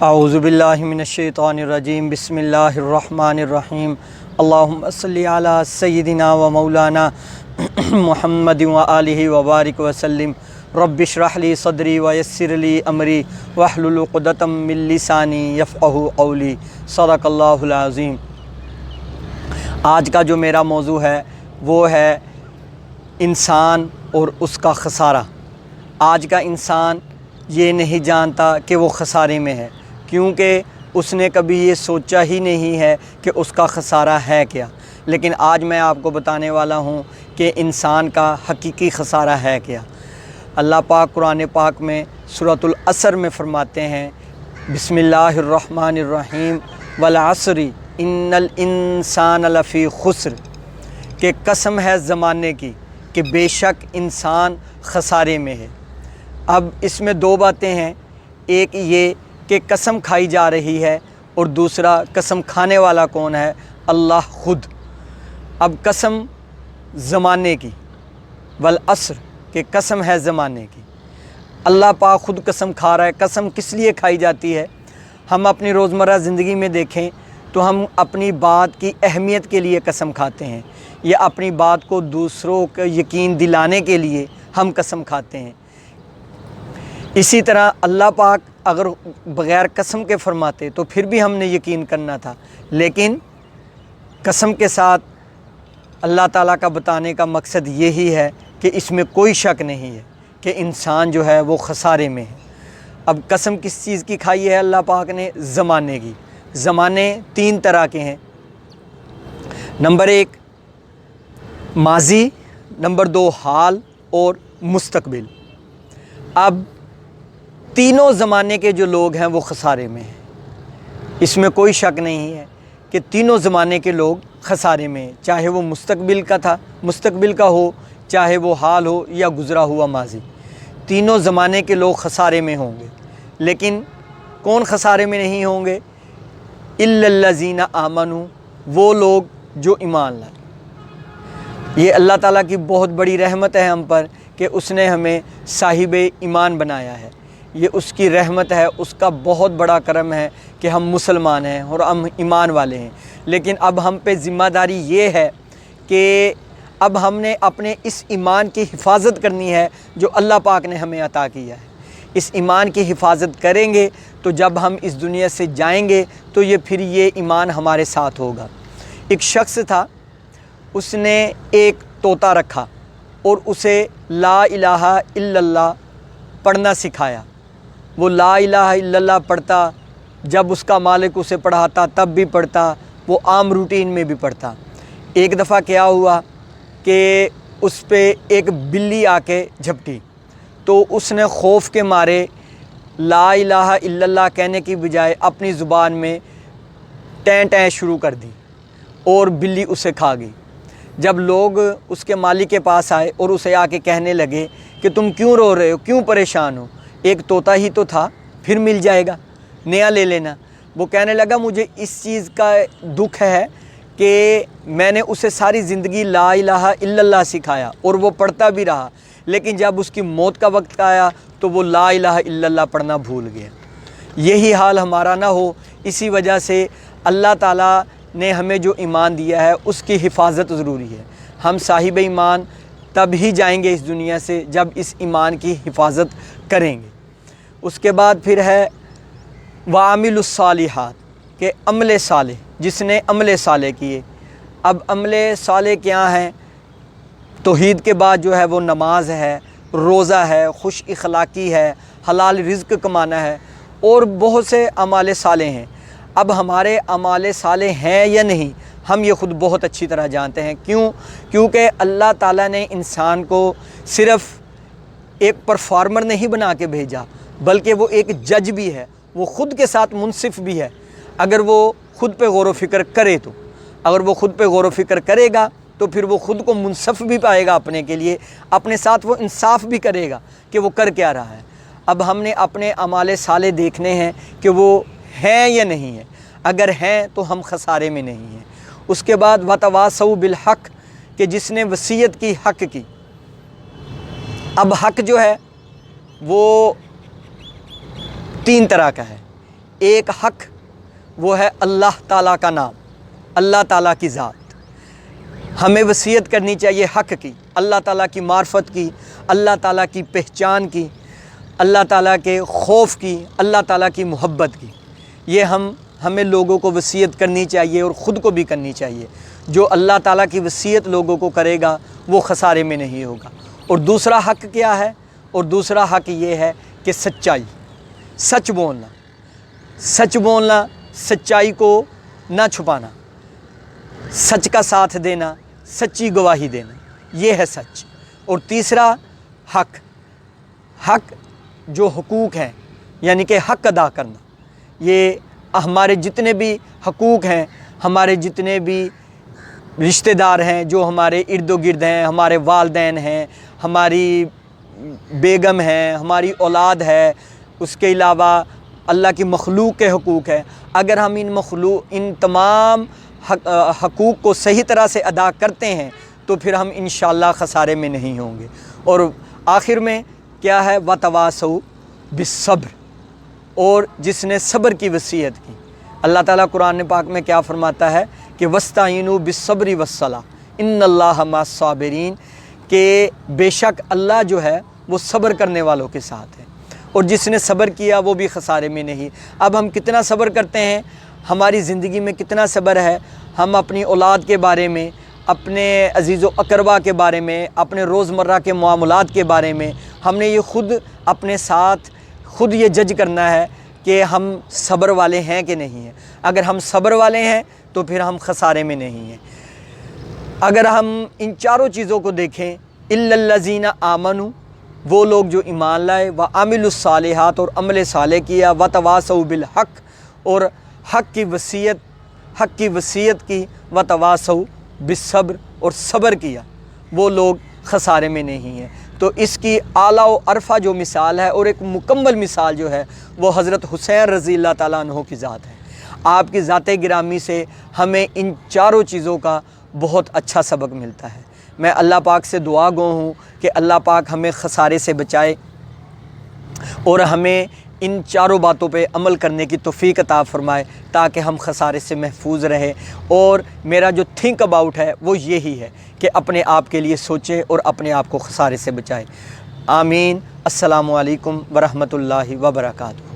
اعوذ باللہ من الشیطان الرجیم بسم اللہ الرحمن الرحیم اللہم صلی علی سیدنا و مولانا محمد و آلہ وبارک وسلم رب اشرح لی صدری ویسر لی امری واحلل عقدۃ من لسانی یفقہوا قولی صدق اللہ العظیم۔ آج کا جو میرا موضوع ہے وہ ہے انسان اور اس کا خسارہ۔ آج کا انسان یہ نہیں جانتا کہ وہ خسارے میں ہے، کیونکہ اس نے کبھی یہ سوچا ہی نہیں ہے کہ اس کا خسارہ ہے کیا۔ لیکن آج میں آپ کو بتانے والا ہوں کہ انسان کا حقیقی خسارہ ہے کیا۔ اللہ پاک قرآن پاک میں سورۃ العصر میں فرماتے ہیں بسم اللہ الرحمن الرحیم والعصر ان الانسان لفی خسر، کہ قسم ہے زمانے کی کہ بے شک انسان خسارے میں ہے۔ اب اس میں دو باتیں ہیں، ایک یہ کہ قسم کھائی جا رہی ہے اور دوسرا قسم کھانے والا کون ہے؟ اللہ خود۔ اب قسم زمانے کی، والعصر کہ قسم ہے زمانے کی، اللہ پاک خود قسم کھا رہا ہے۔ قسم کس لیے کھائی جاتی ہے؟ ہم اپنی روزمرہ زندگی میں دیکھیں تو ہم اپنی بات کی اہمیت کے لیے قسم کھاتے ہیں، یا اپنی بات کو دوسروں کو یقین دلانے کے لیے ہم قسم کھاتے ہیں۔ اسی طرح اللہ پاک اگر بغیر قسم کے فرماتے تو پھر بھی ہم نے یقین کرنا تھا، لیکن قسم کے ساتھ اللہ تعالیٰ کا بتانے کا مقصد یہی ہے کہ اس میں کوئی شک نہیں ہے کہ انسان جو ہے وہ خسارے میں ہے۔ اب قسم کس چیز کی کھائی ہے اللہ پاک نے؟ زمانے کی۔ زمانے تین طرح کے ہیں، نمبر ایک ماضی، نمبر دو حال اور مستقبل۔ اب تینوں زمانے کے جو لوگ ہیں وہ خسارے میں ہیں، اس میں کوئی شک نہیں ہے کہ تینوں زمانے کے لوگ خسارے میں ہیں، چاہے وہ مستقبل کا ہو، چاہے وہ حال ہو یا گزرا ہوا ماضی، تینوں زمانے کے لوگ خسارے میں ہوں گے۔ لیکن کون خسارے میں نہیں ہوں گے؟ الا الذین آمنوا، وہ لوگ جو ایمان لائے۔ یہ اللہ تعالیٰ کی بہت بڑی رحمت ہے ہم پر کہ اس نے ہمیں صاحب ایمان بنایا ہے۔ یہ اس کی رحمت ہے، اس کا بہت بڑا کرم ہے کہ ہم مسلمان ہیں اور ہم ایمان والے ہیں۔ لیکن اب ہم پہ ذمہ داری یہ ہے کہ اب ہم نے اپنے اس ایمان کی حفاظت کرنی ہے جو اللہ پاک نے ہمیں عطا کیا ہے۔ اس ایمان کی حفاظت کریں گے تو جب ہم اس دنیا سے جائیں گے تو پھر یہ ایمان ہمارے ساتھ ہوگا۔ ایک شخص تھا، اس نے ایک طوطا رکھا اور اسے لا الہ الا اللہ پڑھنا سکھایا۔ وہ لا الہ الا اللہ پڑھتا، جب اس کا مالک اسے پڑھاتا تب بھی پڑھتا، وہ عام روٹین میں بھی پڑھتا۔ ایک دفعہ کیا ہوا کہ اس پہ ایک بلی آ کے جھپٹی، تو اس نے خوف کے مارے لا الہ الا اللہ کہنے کی بجائے اپنی زبان میں ٹیں ٹیں شروع کر دی اور بلی اسے کھا گئی۔ جب لوگ اس کے مالک کے پاس آئے اور اسے آ کے کہنے لگے کہ تم کیوں رو رہے ہو، کیوں پریشان ہو؟ ایک طوطا ہی تو تھا، پھر مل جائے گا، نیا لے لینا۔ وہ کہنے لگا مجھے اس چیز کا دکھ ہے کہ میں نے اسے ساری زندگی لا الہ الا اللہ سکھایا اور وہ پڑھتا بھی رہا، لیکن جب اس کی موت کا وقت آیا تو وہ لا الہ الا اللہ پڑھنا بھول گیا۔ یہی حال ہمارا نہ ہو، اسی وجہ سے اللہ تعالیٰ نے ہمیں جو ایمان دیا ہے اس کی حفاظت ضروری ہے۔ ہم صاحب ایمان تب ہی جائیں گے اس دنیا سے جب اس ایمان کی حفاظت کریں گے۔ اس کے بعد پھر ہے وعامل الصالحات، کہ عمل صالح، جس نے عمل صالح کیے۔ اب عمل صالح کیا ہیں؟ توحید کے بعد جو ہے وہ نماز ہے، روزہ ہے، خوش اخلاقی ہے، حلال رزق کمانا ہے، اور بہت سے اعمال صالح ہیں۔ اب ہمارے اعمال صالح ہیں یا نہیں، ہم یہ خود بہت اچھی طرح جانتے ہیں۔ کیونکہ اللہ تعالیٰ نے انسان کو صرف ایک پرفارمر نہیں بنا کے بھیجا، بلکہ وہ ایک جج بھی ہے، وہ خود کے ساتھ منصف بھی ہے۔ اگر وہ خود پہ غور و فکر کرے تو، اگر وہ خود پہ غور و فکر کرے گا تو پھر وہ خود کو منصف بھی پائے گا اپنے کے لیے، اپنے ساتھ وہ انصاف بھی کرے گا کہ وہ کر کیا رہا ہے۔ اب ہم نے اپنے اعمال صالح دیکھنے ہیں کہ وہ ہیں یا نہیں ہیں۔ اگر ہیں تو ہم خسارے میں نہیں ہیں۔ اس کے بعد وتواصوا بالحق، کہ جس نے وصیت کی حق کی۔ اب حق جو ہے وہ تین طرح کا ہے۔ ایک حق وہ ہے اللہ تعالیٰ کا نام، اللہ تعالیٰ کی ذات۔ ہمیں وصیت کرنی چاہیے حق کی، اللہ تعالیٰ کی معرفت کی، اللہ تعالیٰ کی پہچان کی، اللہ تعالیٰ کے خوف کی، اللہ تعالیٰ کی محبت کی۔ یہ ہمیں لوگوں کو وصیت کرنی چاہیے اور خود کو بھی کرنی چاہیے۔ جو اللہ تعالیٰ کی وصیت لوگوں کو کرے گا وہ خسارے میں نہیں ہوگا۔ اور دوسرا حق کیا ہے؟ اور دوسرا حق یہ ہے کہ سچائی، سچ بولنا، سچ بولنا، سچائی کو نہ چھپانا، سچ کا ساتھ دینا، سچی گواہی دینا، یہ ہے سچ۔ اور تیسرا حق جو حقوق ہیں، یعنی کہ حق ادا کرنا۔ یہ ہمارے جتنے بھی حقوق ہیں، ہمارے جتنے بھی رشتہ دار ہیں جو ہمارے ارد و گرد ہیں، ہمارے والدین ہیں، ہماری بیگم ہیں، ہماری اولاد ہے، اس کے علاوہ اللہ کی مخلوق کے حقوق ہے۔ اگر ہم ان تمام حقوق کو صحیح طرح سے ادا کرتے ہیں تو پھر ہم انشاءاللہ خسارے میں نہیں ہوں گے۔ اور آخر میں کیا ہے؟ وَتَوَاصَوْا بِالصَّبْرِ، اور جس نے صبر کی وصیت کی۔ اللہ تعالیٰ قرآن پاک میں کیا فرماتا ہے کہ وَاسْتَعِینُوا بِالصَّبْرِ وَالصَّلَاةِ إِنَّ اللَّهَ مَعَ الصَّابِرِينَ، کہ بے شک اللہ جو ہے وہ صبر کرنے والوں کے ساتھ ہے، اور جس نے صبر کیا وہ بھی خسارے میں نہیں۔ اب ہم کتنا صبر کرتے ہیں؟ ہماری زندگی میں کتنا صبر ہے؟ ہم اپنی اولاد کے بارے میں، اپنے عزیز و اقربا کے بارے میں، اپنے روزمرہ کے معاملات کے بارے میں ہم نے یہ خود اپنے ساتھ خود یہ جج کرنا ہے کہ ہم صبر والے ہیں کہ نہیں ہیں۔ اگر ہم صبر والے ہیں تو پھر ہم خسارے میں نہیں ہیں۔ اگر ہم ان چاروں چیزوں کو دیکھیں، إِلَّا الَّذِينَ آمَنُوا، وہ لوگ جو ایمان لائے، وَعَمِلُوا الصَّالِحَاتِ، اور عمل صالح کیا، وَتَوَاصَوْا بِالْحَقِّ، اور حق کی وصیت کی، وَتَوَاصَوْا بِالصَّبْرِ، اور صبر کیا، وہ لوگ خسارے میں نہیں ہیں۔ تو اس کی اعلیٰ و عرفہ جو مثال ہے اور ایک مکمل مثال جو ہے وہ حضرت حسین رضی اللہ تعالیٰ عنہ کی ذات ہے۔ آپ کی ذات گرامی سے ہمیں ان چاروں چیزوں کا بہت اچھا سبق ملتا ہے۔ میں اللہ پاک سے دعا گو ہوں کہ اللہ پاک ہمیں خسارے سے بچائے اور ہمیں ان چاروں باتوں پہ عمل کرنے کی توفیق عطا فرمائے تاکہ ہم خسارے سے محفوظ رہیں۔ اور میرا جو تھنک اباؤٹ ہے وہ یہی ہے کہ اپنے آپ کے لیے سوچیں اور اپنے آپ کو خسارے سے بچائیں۔ آمین۔ السلام علیکم ورحمۃ اللہ وبرکاتہ۔